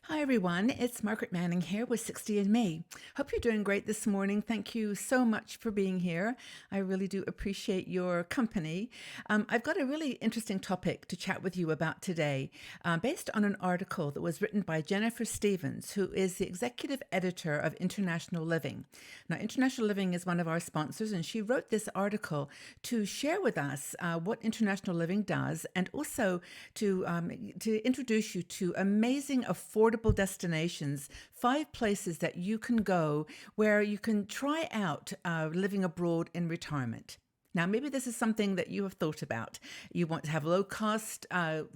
Hi, everyone. It's Margaret Manning here with 60 and Me. Hope you're doing great this morning. Thank you so much for being here. I really do appreciate your company. I've got a really interesting topic to chat with you about today, based on an article that was written by Jennifer Stevens, who is the executive editor of International Living. Now, International Living is one of our sponsors, and she wrote this article to share with us what International Living does and also to introduce you to amazing, affordable destinations, 5 places that you can go where you can try out living abroad in retirement. Now, maybe this is something that you have thought about. You want to have low cost,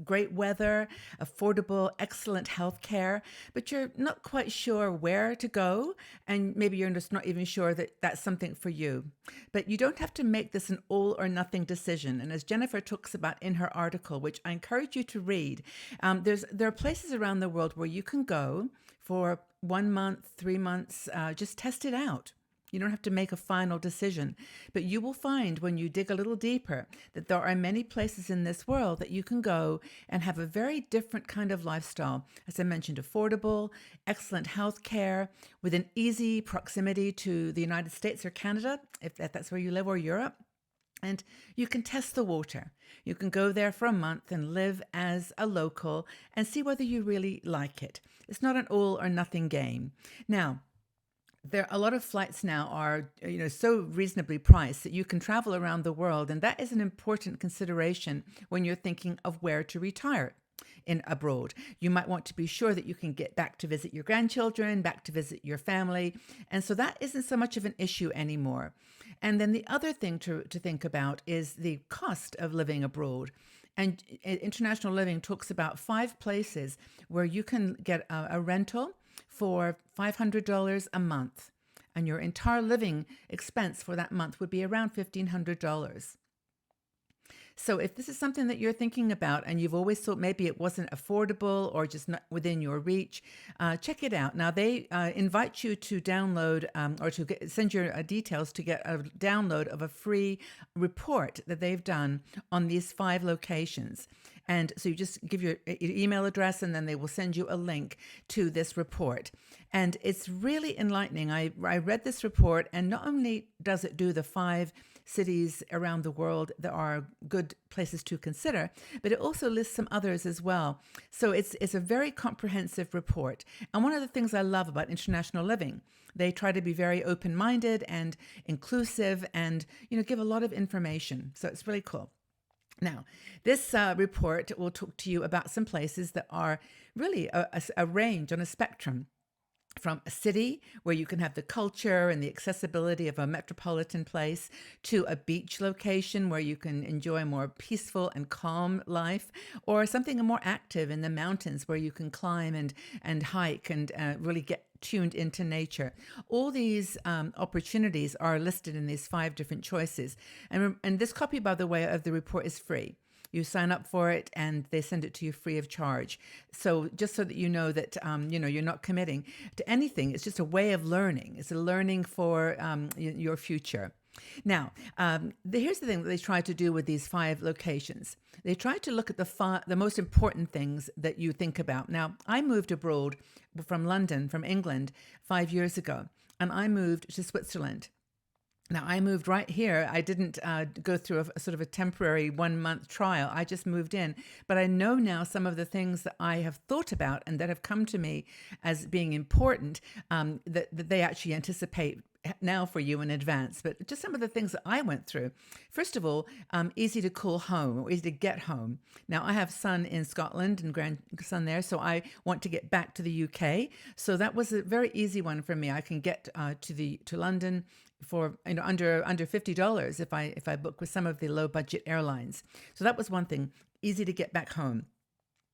great weather, affordable, excellent health care, but you're not quite sure where to go, and maybe you're just not even sure that that's something for you. But you don't have to make this an all or nothing decision. And as Jennifer talks about in her article, which I encourage you to read, there are places around the world where you can go for 1 month, 3 months, just test it out. You don't have to make a final decision, but you will find when you dig a little deeper that there are many places in this world that you can go and have a very different kind of lifestyle. As I mentioned, affordable, excellent health care, with an easy proximity to the United States or Canada, if that's where you live, or Europe. And you can test the water. You can go there for a month and live as a local and see whether you really like it. It's not an all or nothing game. Now, a lot of flights now are so reasonably priced that you can travel around the world, and that is an important consideration when you're thinking of where to retire in abroad. You might want to be sure that you can get back to visit your grandchildren, back to visit your family, and so that isn't so much of an issue anymore. And then the other thing to think about is the cost of living abroad. And International Living talks about 5 places where you can get a rental for $500 a month, and your entire living expense for that month would be around $1,500. So if this is something that you're thinking about and you've always thought maybe it wasn't affordable or just not within your reach, check it out. Now, they invite you to download or to send your details to get a download of a free report that they've done on these 5 locations. And so you just give your email address, and then they will send you a link to this report. And it's really enlightening. I read this report, and not only does it do the 5 cities around the world that are good places to consider, but it also lists some others as well. So it's a very comprehensive report. And one of the things I love about International Living, they try to be very open-minded and inclusive and give a lot of information. So it's really cool. Now, this report will talk to you about some places that are really a range on a spectrum, from a city where you can have the culture and the accessibility of a metropolitan place, to a beach location where you can enjoy a more peaceful and calm life, or something more active in the mountains where you can climb and hike and really get tuned into nature. All these opportunities are listed in these 5 different choices. And this copy, by the way, of the report is free. You sign up for it, and they send it to you free of charge. So just so that you know that you're not committing to anything. It's just a way of learning. It's a learning for your future. Now, here's the thing that they try to do with these 5 locations. They try to look at the most important things that you think about. Now, I moved abroad from London, from England, 5 years ago, and I moved to Switzerland. Now, I moved right here. I didn't go through a sort of a temporary 1 month trial. I just moved in. But I know now some of the things that I have thought about and that have come to me as being important, that they actually anticipate now for you in advance. But just some of the things that I went through. First of all, easy to call home, or easy to get home. Now, I have son in Scotland and grandson there, so I want to get back to the UK. So that was a very easy one for me. I can get to London for under $50 if I book with some of the low budget airlines. So that was one thing. Easy to get back home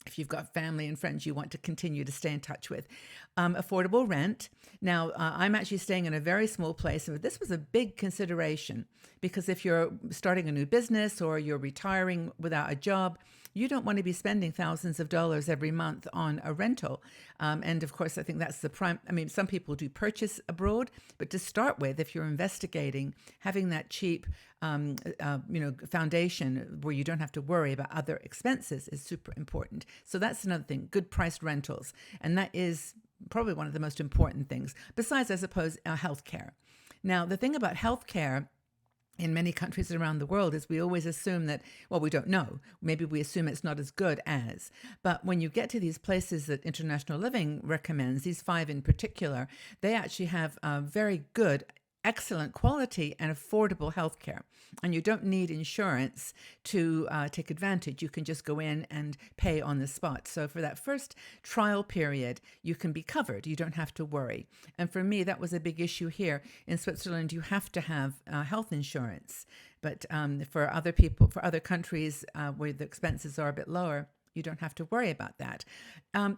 if you've got family and friends you want to continue to stay in touch with. Affordable rent. Now, I'm actually staying in a very small place, and this was a big consideration because if you're starting a new business or you're retiring without a job, you don't want to be spending thousands of dollars every month on a rental. And of course, I think that's the prime. I mean, some people do purchase abroad, but to start with, if you're investigating, having that cheap foundation where you don't have to worry about other expenses is super important. So that's another thing, good priced rentals. And that is probably one of the most important things, besides, I suppose, healthcare. Now, the thing about healthcare in many countries around the world is we always assume that, well, we don't know. Maybe we assume it's not as good as. But when you get to these places that International Living recommends, these 5 in particular, they actually have very good, excellent quality and affordable healthcare. And you don't need insurance to take advantage. You can just go in and pay on the spot. So for that first trial period, you can be covered. You don't have to worry. And for me, that was a big issue here. In Switzerland, you have to have health insurance. But for other people, for other countries where the expenses are a bit lower, you don't have to worry about that.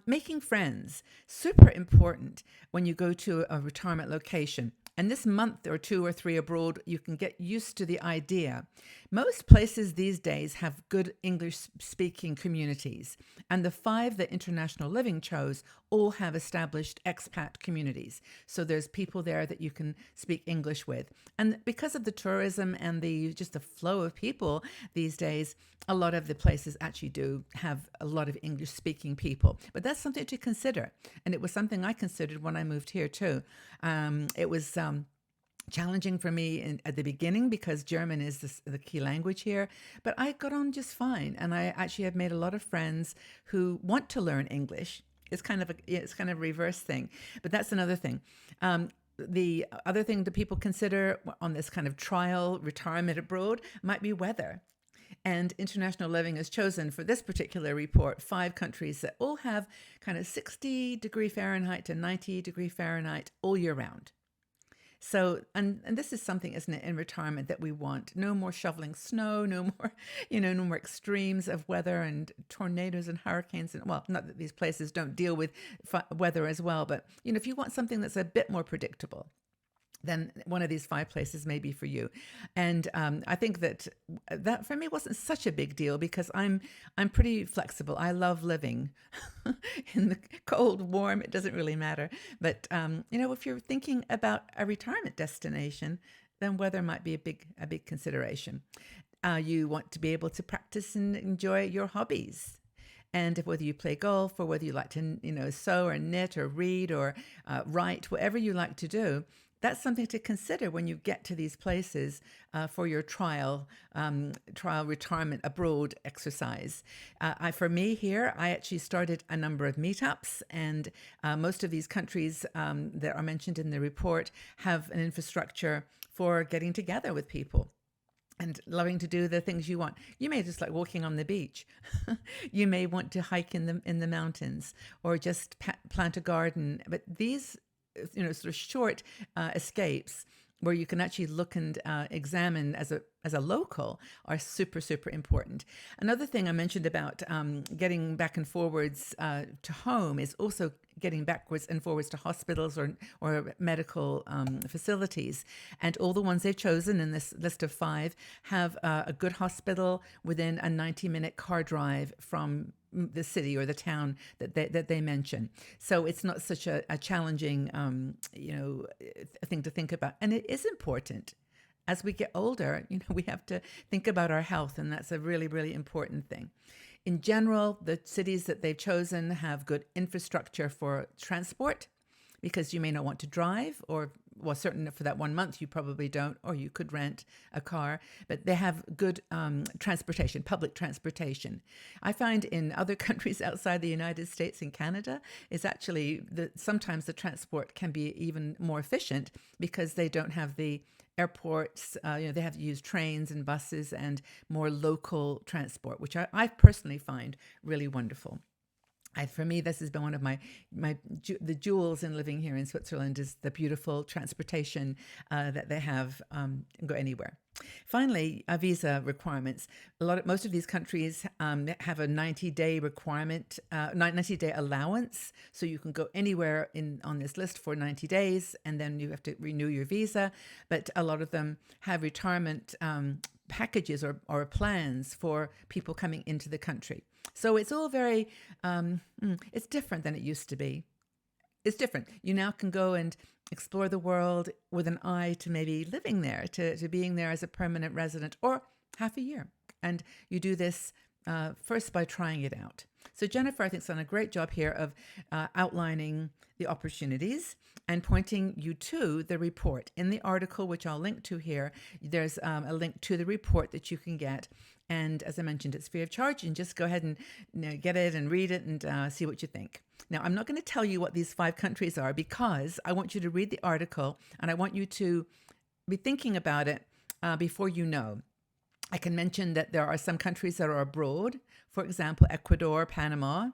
Making friends, super important when you go to a retirement location. And this month or 2 or 3 abroad, you can get used to the idea. Most places these days have good English-speaking communities. And the 5 that International Living chose all have established expat communities. So there's people there that you can speak English with. And because of the tourism and just the flow of people these days, a lot of the places actually do have a lot of English-speaking people. But that's something to consider. And it was something I considered when I moved here too. It was challenging for me at the beginning because German is the key language here, but I got on just fine. And I actually have made a lot of friends who want to learn English. It's kind of a reverse thing, but that's another thing. The other thing that people consider on this kind of trial retirement abroad might be weather. And International Living has chosen for this particular report 5 countries that all have kind of 60-degree Fahrenheit to 90-degree Fahrenheit all year round. So, and this is something, isn't it, in retirement that we want. No more shoveling snow, no more, no more extremes of weather and tornadoes and hurricanes. And well, not that these places don't deal with weather as well, but, if you want something that's a bit more predictable, then one of these 5 places may be for you. And I think that for me wasn't such a big deal because I'm pretty flexible. I love living in the cold, warm. It doesn't really matter. But if you're thinking about a retirement destination, then weather might be a big consideration. You want to be able to practice and enjoy your hobbies. And whether you play golf or whether you like to, sew or knit or read or write, whatever you like to do, that's something to consider when you get to these places for your trial retirement abroad exercise. For me here, I actually started a number of meetups, and most of these countries that are mentioned in the report have an infrastructure for getting together with people and loving to do the things you want. You may just like walking on the beach. You may want to hike in the mountains or just plant a garden. But these sort of short escapes where you can actually look and examine as a local are super, super important. Another thing I mentioned about getting back and forwards to home is also getting backwards and forwards to hospitals or medical facilities. And all the ones they've chosen in this list of 5 have a good hospital within a 90-minute car drive from the city or the town that they mention. So it's not such a challenging, thing to think about. And it is important. As we get older, we have to think about our health, and that's a really, really important thing. In general, the cities that they've chosen have good infrastructure for transport because you may not want to drive certainly for that 1 month, you probably don't, or you could rent a car, but they have good transportation, public transportation. I find in other countries outside the United States and Canada, is actually sometimes the transport can be even more efficient because they don't have the airports, they have to use trains and buses and more local transport, which I personally find really wonderful. For me, this has been one of the jewels in living here in Switzerland is the beautiful transportation that they have. Go anywhere. Finally, visa requirements. Most of these countries have a 90-day requirement, 90-day allowance, so you can go anywhere on this list for 90 days, and then you have to renew your visa. But a lot of them have retirement packages or plans for people coming into the country. So it's all very, it's different than it used to be. It's different. You now can go and explore the world with an eye to maybe living there, to being there as a permanent resident or half a year. And you do this first by trying it out. So Jennifer, I think, has done a great job here of outlining the opportunities and pointing you to the report. In the article, which I'll link to here, there's a link to the report that you can get. And as I mentioned, it's free of charge. And just go ahead and get it and read it and see what you think. Now, I'm not going to tell you what these 5 countries are because I want you to read the article and I want you to be thinking about it before you know. I can mention that there are some countries that are abroad, for example, Ecuador, Panama,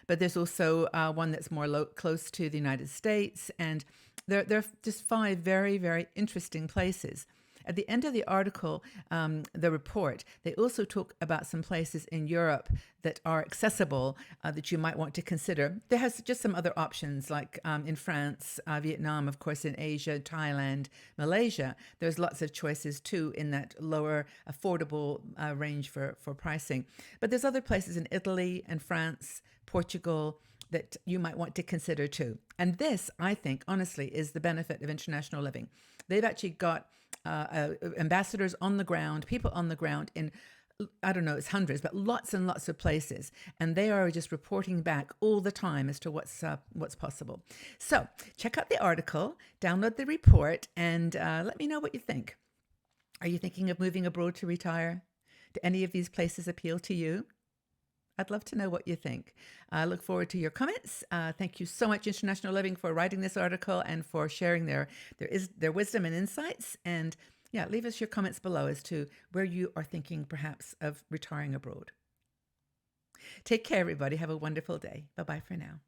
but there's also one that's more close to the United States. And there are just 5 very, very interesting places. At the end of the article, the report, they also talk about some places in Europe that are accessible that you might want to consider. There has just some other options like in France, Vietnam, of course, in Asia, Thailand, Malaysia. There's lots of choices too in that lower affordable range for pricing. But there's other places in Italy and France, Portugal, that you might want to consider too. And this, I think, honestly, is the benefit of international living. They've actually got ambassadors on the ground, people on the ground in, I don't know, it's hundreds, but lots and lots of places. And they are just reporting back all the time as to what's possible. So check out the article, download the report, and let me know what you think. Are you thinking of moving abroad to retire? Do any of these places appeal to you? I'd love to know what you think. I look forward to your comments. Thank you so much, International Living, for writing this article and for sharing their wisdom and insights. And yeah, leave us your comments below as to where you are thinking perhaps of retiring abroad. Take care, everybody. Have a wonderful day. Bye-bye for now.